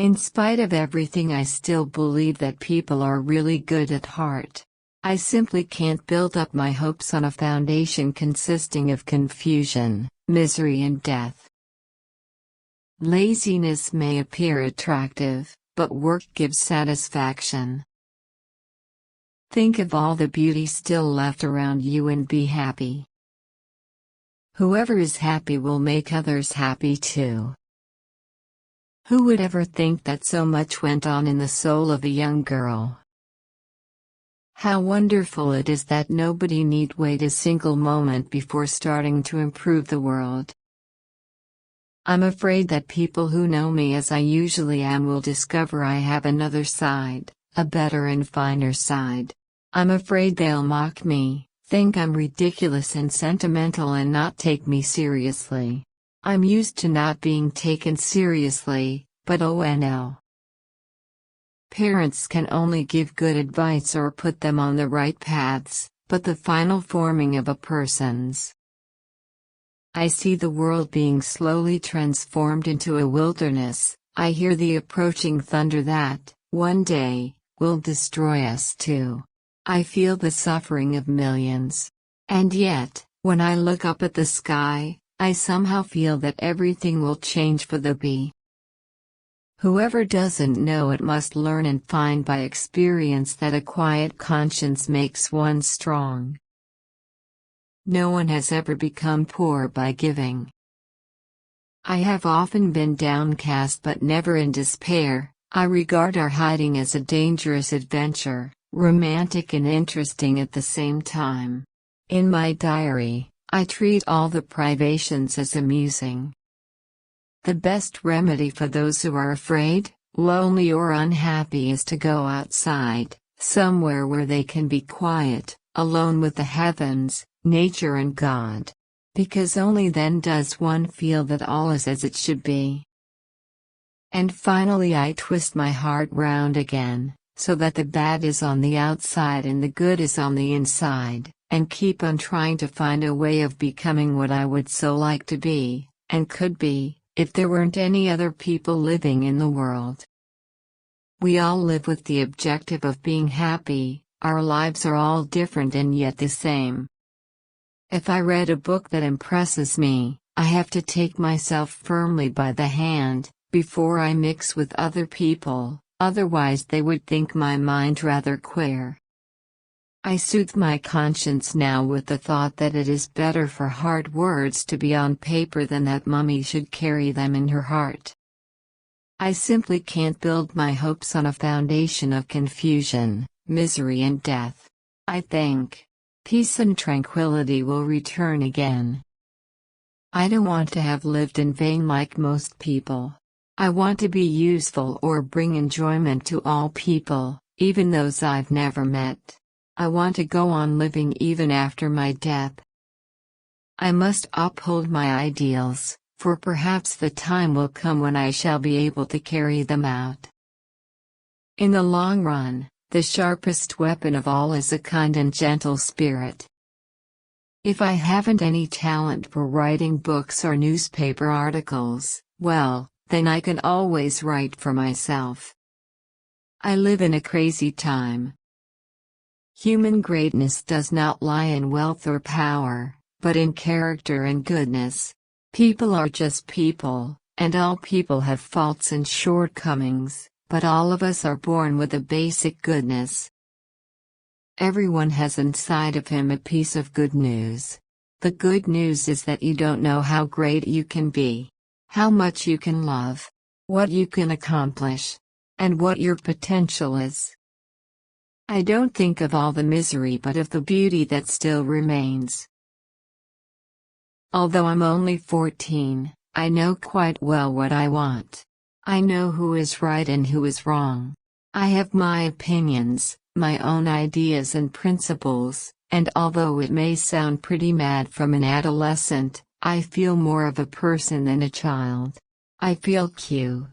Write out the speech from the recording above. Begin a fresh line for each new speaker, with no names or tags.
In spite of everything, I still believe that people are really good at heart. I simply can't build up my hopes on a foundation consisting of confusion, misery and death. Laziness may appear attractive, but work gives satisfaction. Think of all the beauty still left around you and be happy. Whoever is happy will make others happy too. Who would ever think that so much went on in the soul of a young girl? How wonderful it is that nobody need wait a single moment before starting to improve the world. I'm afraid that people who know me as I usually am will discover I have another side, a better and finer side. I'm afraid they'll mock me, think I'm ridiculous and sentimental and not take me seriously. I'm used to not being taken seriously, but oh no. Parents can only give good advice or put them on the right paths, but the final forming of a person's. I see the world being slowly transformed into a wilderness. I hear the approaching thunder that, one day, will destroy us too. I feel the suffering of millions. And yet, when I look up at the sky, I somehow feel that everything will change for the best. Whoever doesn't know it must learn and find by experience that a quiet conscience makes one strong. No one has ever become poor by giving. I have often been downcast but never in despair. I regard our hiding as a dangerous adventure, romantic and interesting at the same time. In my diary, I treat all the privations as amusing. The best remedy for those who are afraid, lonely or unhappy is to go outside, somewhere where they can be quiet, alone with the heavens, nature and God. Because only then does one feel that all is as it should be. And finally I twist my heart round again, so that the bad is on the outside and the good is on the inside, and keep on trying to find a way of becoming what I would so like to be, and could be, if there weren't any other people living in the world. We all live with the objective of being happy. Our lives are all different and yet the same. If I read a book that impresses me, I have to take myself firmly by the hand, before I mix with other people, otherwise they would think my mind rather queer. I soothe my conscience now with the thought that it is better for hard words to be on paper than that mummy should carry them in her heart. I simply can't build my hopes on a foundation of confusion, misery and death. I think peace and tranquility will return again. I don't want to have lived in vain like most people. I want to be useful or bring enjoyment to all people, even those I've never met. I want to go on living even after my death. I must uphold my ideals, for perhaps the time will come when I shall be able to carry them out. In the long run, the sharpest weapon of all is a kind and gentle spirit. If I haven't any talent for writing books or newspaper articles, well, then I can always write for myself. I live in a crazy time. Human greatness does not lie in wealth or power, but in character and goodness. People are just people, and all people have faults and shortcomings, but all of us are born with a basic goodness. Everyone has inside of him a piece of good news. The good news is that you don't know how great you can be, how much you can love, what you can accomplish, and what your potential is. I don't think of all the misery but of the beauty that still remains. Although I'm only 14, I know quite well what I want. I know who is right and who is wrong. I have my opinions, my own ideas and principles, and although it may sound pretty mad from an adolescent, I feel more of a person than a child. I feel cute.